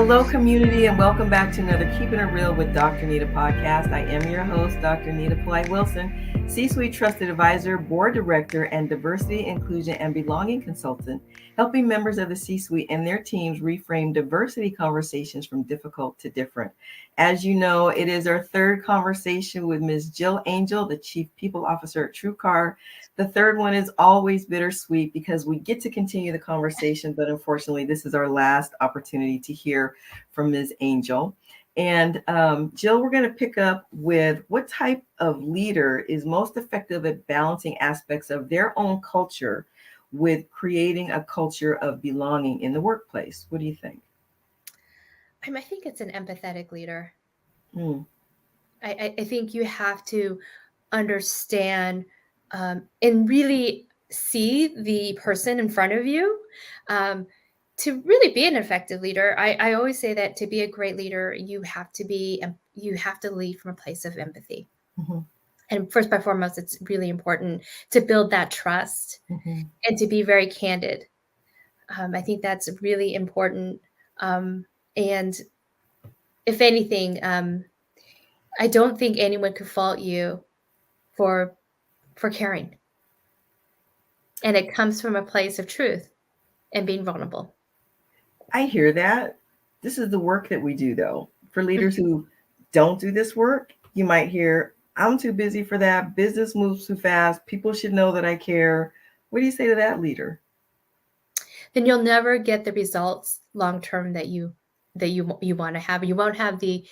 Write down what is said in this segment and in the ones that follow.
Hello, community, and welcome back to another Keeping It Real with Dr. Anita podcast. I am your host, Dr. Anita Polite-Wilson, C-Suite Trusted Advisor, Board Director, and Diversity, Inclusion, and Belonging Consultant, helping members of the C-Suite and their teams reframe diversity conversations from difficult to different. As you know, it is our third conversation with Ms. Jill Angel, the Chief People Officer at TrueCar. The third one is always bittersweet because we get to continue the conversation, but unfortunately, this is our last opportunity to hear from Ms. Angel. And Jill, we're going to pick up with what type of leader is most effective at balancing aspects of their own culture with creating a culture of belonging in the workplace. What do you think? I think it's an empathetic leader. Mm. I think you have to understand and really see the person in front of you to really be an effective leader. I always say that to be a great leader, you have to lead from a place of empathy. Mm-hmm. And first and foremost, it's really important to build that trust and to be very candid. I think that's really important. And if anything, I don't think anyone could fault you for caring. And it comes from a place of truth and being vulnerable. I hear that. This is the work that we do, though. For leaders who don't do this work, you might hear, I'm too busy for that. Business moves too fast. People should know that I care. What do you say to that leader? Then you'll never get the results long term that you want to have. You won't have the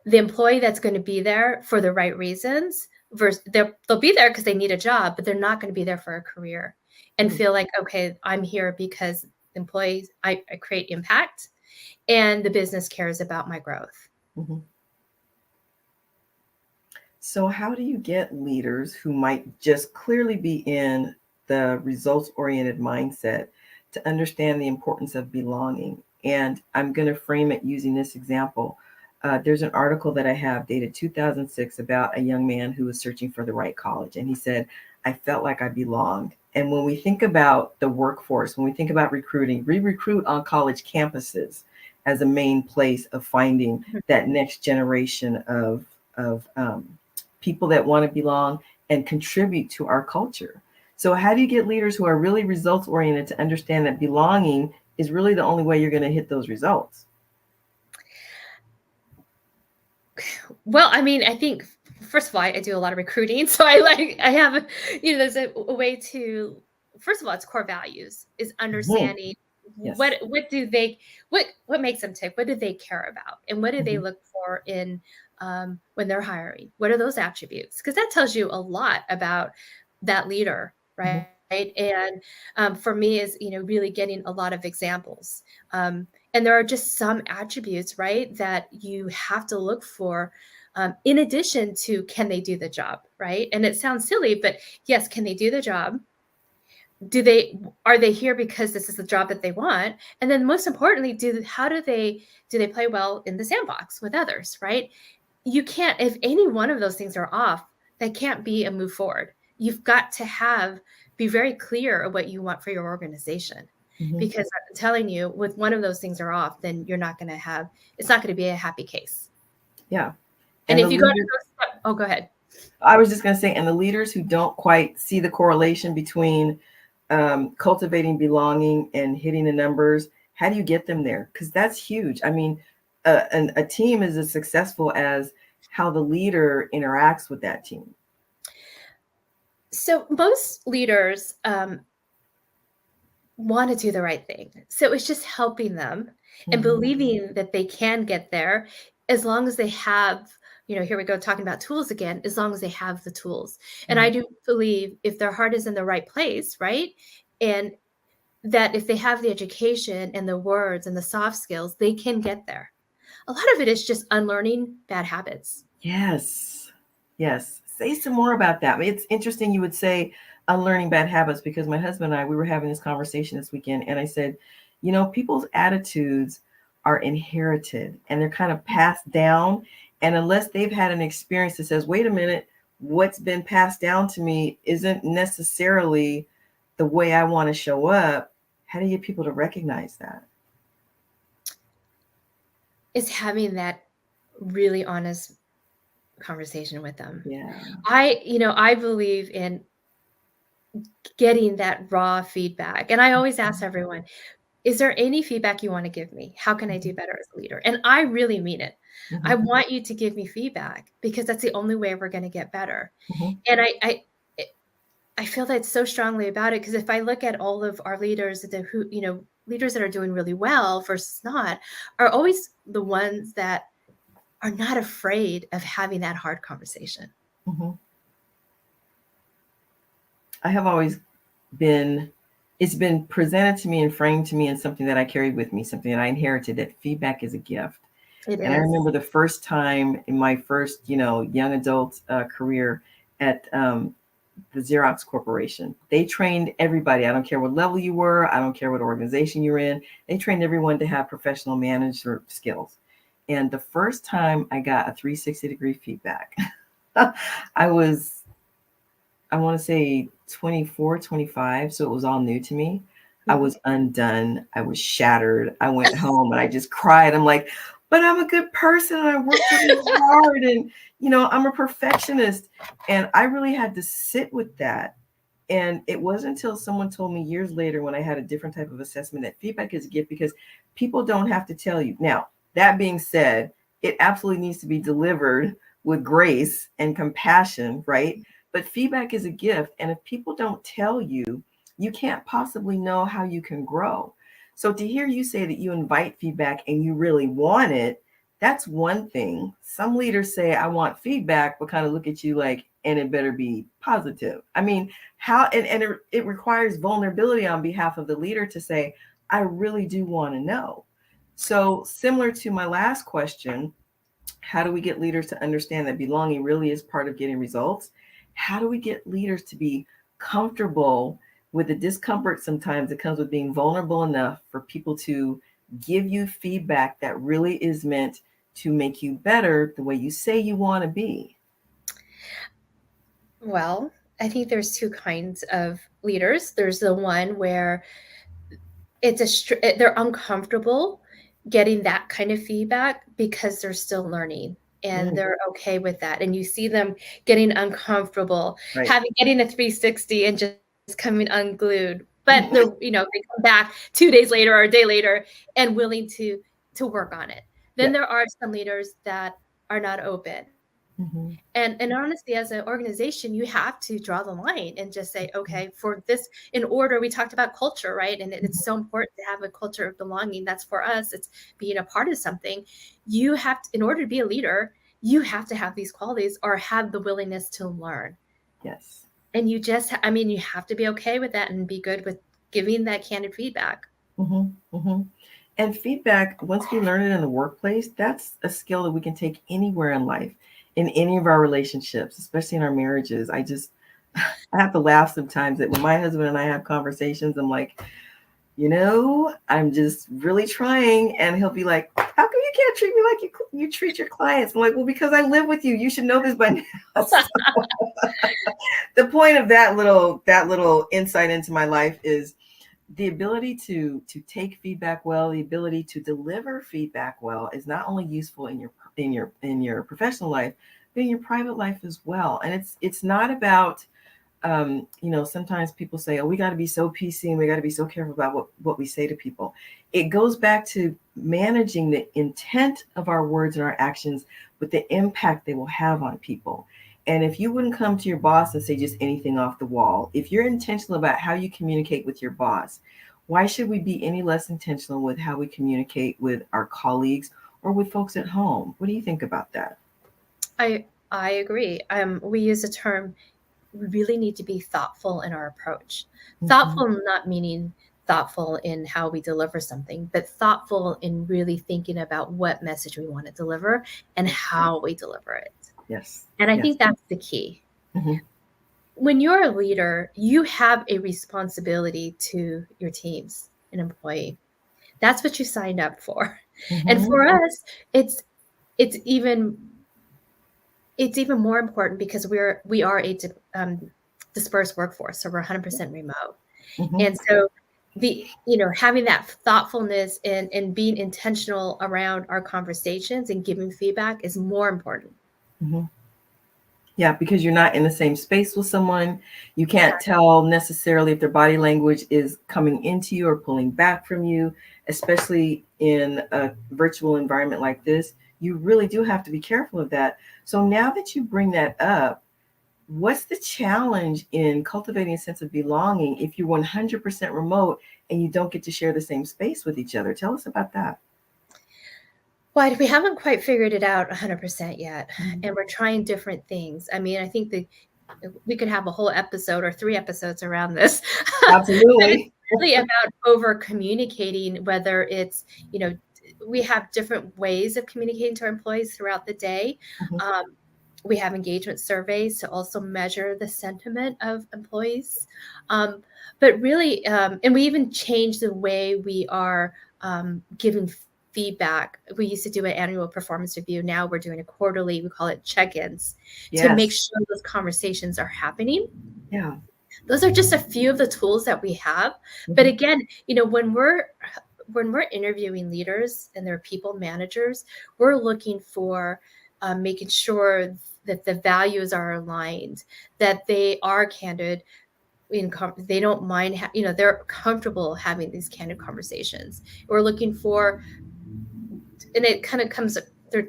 employee that's going to be there for the right reasons. Versus they'll be there because they need a job, but they're not going to be there for a career and feel like, okay, I'm here because employees, I create impact and the business cares about my growth. Mm-hmm. So how do you get leaders who might just clearly be in the results-oriented mindset to understand the importance of belonging? And I'm going to frame it using this example. There's an article that I have dated 2006 about a young man who was searching for the right college. And he said, I felt like I belonged. And when we think about the workforce, when we think about recruiting, we recruit on college campuses as a main place of finding that next generation of people that want to belong and contribute to our culture. So how do you get leaders who are really results oriented to understand that belonging is really the only way you're going to hit those results? Well, I mean, I think first of all, I do a lot of recruiting, so I have there's a way to, first of all, it's core values is understanding Yes. what makes them tick, what do they care about, and what do they look for in when they're hiring, what are those attributes, because that tells you a lot about that leader, right? And for me is really getting a lot of examples, and there are just some attributes, right, that you have to look for in addition to, can they do the job, right? And it sounds silly, but yes, can they do the job? Are they here because this is the job that they want? And then most importantly, do they play well in the sandbox with others, right? You can't, if any one of those things are off, that can't be a move forward. You've got to be very clear of what you want for your organization. Because I'm telling you, with one of those things are off, then it's not going to be a happy case. Yeah. And if you go to those, go ahead. I was just going to say, and the leaders who don't quite see the correlation between cultivating belonging and hitting the numbers, how do you get them there? Because that's huge. I mean, a team is as successful as how the leader interacts with that team. So most leaders want to do the right thing. So it's just helping them and believing that they can get there as long as they have, here we go talking about tools again, as long as they have the tools. And I do believe if their heart is in the right place, right? And that if they have the education and the words and the soft skills, they can get there. A lot of it is just unlearning bad habits. Yes. Say some more about that. It's interesting you would say unlearning bad habits, because my husband and I, we were having this conversation this weekend, and I said, people's attitudes are inherited and they're kind of passed down. And unless they've had an experience that says, wait a minute, what's been passed down to me isn't necessarily the way I want to show up, how do you get people to recognize that? is having that really honest conversation with them. Yeah. I believe in getting that raw feedback. And I always ask everyone, is there any feedback you want to give me? How can I do better as a leader? And I really mean it. I Mhm, want you to give me feedback because that's the only way we're going to get better. mhm, And I feel that so strongly about it because if I look at all of our leaders, leaders that are doing really well versus not, are always the ones that are not afraid of having that hard conversation. mhm. I have always been, it's been presented to me and framed to me in something that I carried with me, something that I inherited, that feedback is a gift. It And I is. remember the first time in my first, young adult career at the Xerox Corporation. They trained everybody. I don't care what level you were. I don't care what organization you're in. They trained everyone to have professional manager skills. And the first time I got a 360-degree feedback, I was, I want to say 24, 25. So it was all new to me. I Mhm. was undone. I was shattered. I went home and I just cried. I'm like, but I'm a good person and I worked really hard and, I'm a perfectionist. And I really had to sit with that. And it wasn't until someone told me years later when I had a different type of assessment that feedback is a gift because people don't have to tell you. Now, that being said, it absolutely needs to be delivered with grace and compassion, right? But feedback is a gift. And if people don't tell you, you can't possibly know how you can grow. So to hear you say that you invite feedback and you really want it, that's one thing. Some leaders say, I want feedback, but kind of look at you like, and it better be positive. I mean, how, and it requires vulnerability on behalf of the leader to say, I really do want to know. So, similar to my last question, how do we get leaders to understand that belonging really is part of getting results? How do we get leaders to be comfortable with the discomfort sometimes that comes with being vulnerable enough for people to give you feedback that really is meant to make you better the way you say you want to be? Well, I think there's two kinds of leaders. There's the one where they're uncomfortable getting that kind of feedback because they're still learning and Mm, they're okay with that. And you see them getting uncomfortable, right. getting a 360 and just coming unglued. But they come back 2 days later or a day later and willing to work on it. Then Yeah. there are some leaders that are not open. Mhm. And honestly, as an organization, you have to draw the line and just say, okay, for this, in order, we talked about culture, right? And Mhm. it's so important to have a culture of belonging. That's for us, it's being a part of something. You have to, in order to be a leader, you have to have these qualities or have the willingness to learn. Yes. And you have to be okay with that and be good with giving that candid feedback. Hmm. Hmm. And feedback, once we learn it in the workplace, that's a skill that we can take anywhere in life, in any of our relationships, especially in our marriages. I have to laugh sometimes that when my husband and I have conversations, I'm like, I'm just really trying. And he'll be like, how come you can't treat me like you treat your clients? I'm like, well, because I live with you. You should know this by now. So the point of that little insight into my life is the ability to take feedback well, the ability to deliver feedback well is not only useful in your professional life, but in your private life as well. And it's not about sometimes people say, oh, we got to be so PC and we got to be so careful about what we say to people. It goes back to managing the intent of our words and our actions with the impact they will have on people. And if you wouldn't come to your boss and say just anything off the wall, if you're intentional about how you communicate with your boss, why should we be any less intentional with how we communicate with our colleagues or with folks at home? What do you think about that? I agree. We use a term, we really need to be thoughtful in our approach. Mm-hmm. Thoughtful not meaning thoughtful in how we deliver something, but thoughtful in really thinking about what message we want to deliver and how we deliver it. Yes. And I Yes. think that's the key. Mm-hmm. When you're a leader, you have a responsibility to your teams, an employee. That's what you signed up for. And Mm-hmm. for us, it's it's even it's even more important because we are a dispersed workforce, so we're 100% remote. Mm-hmm. And so having that thoughtfulness and being intentional around our conversations and giving feedback is more important. Mm-hmm. Yeah, because you're not in the same space with someone. You can't tell necessarily if their body language is coming into you or pulling back from you, especially in a virtual environment like this. You really do have to be careful of that. So now that you bring that up, what's the challenge in cultivating a sense of belonging if you're 100% remote and you don't get to share the same space with each other? Tell us about that. Well, we haven't quite figured it out 100% yet, and we're trying different things. I mean, I think we could have a whole episode or 3 episodes around this. But it's Absolutely. really about over communicating, whether it's, we have different ways of communicating to our employees throughout the day. Mhm. We have engagement surveys to also measure the sentiment of employees. But really, and we even changed the way we are giving feedback. We used to do an annual performance review. Now we're doing a quarterly, we call it check-ins, to make Yes. sure those conversations are happening. Yeah. Those are just a few of the tools that we have. But Mhm. again, when we're interviewing leaders and they're people managers, we're looking for making sure that the values are aligned, that they are candid, they don't mind, they're comfortable having these candid conversations. We're looking for, and it kind of comes, they're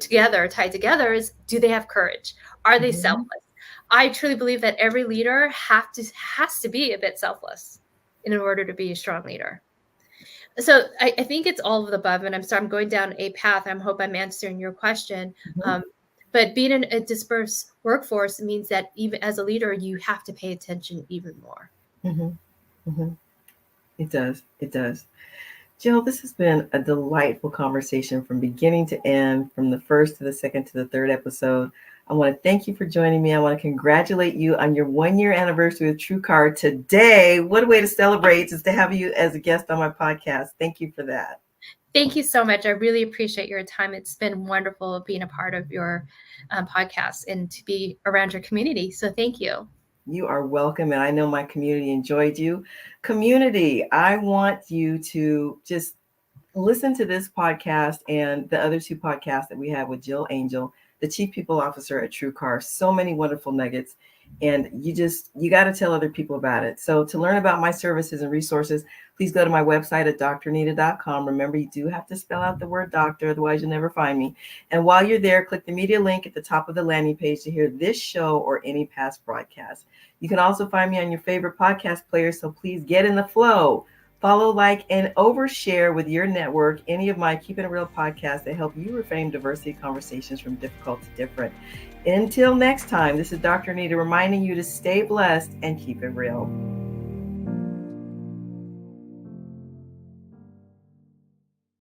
tied together, is, do they have courage? Are they Mhm. selfless? I truly believe that every leader has to be a bit selfless in order to be a strong leader. So I think it's all of the above, and I'm going down a path. I hope I'm answering your question. Mhm. But being in a dispersed workforce means that even as a leader, you have to pay attention even more. Mhm. Mhm. It does. It does. Jill, this has been a delightful conversation from beginning to end, from the first to the second to the third episode. I want to thank you for joining me. I want to congratulate you on your 1-year anniversary with TrueCar today. What a way to celebrate is to have you as a guest on my podcast. Thank you for that. Thank you so much. I really appreciate your time. It's been wonderful being a part of your podcast and to be around your community. So thank you. You are welcome. And I know my community enjoyed you. Community, I want you to just listen to this podcast and the other 2 podcasts that we have with Jill Angel, the Chief People Officer at TrueCar. So many wonderful nuggets. And you got to tell other people about it. So to learn about my services and resources, please go to my website at drnita.com. Remember, you do have to spell out the word doctor, otherwise you'll never find me. And while you're there, click the media link at the top of the landing page to hear this show or any past broadcasts. You can also find me on your favorite podcast player, so please get in the flow. Follow, like, and overshare with your network any of my Keeping It Real podcasts that help you reframe diversity conversations from difficult to different. Until next time, this is Dr. Anita reminding you to stay blessed and keep it real.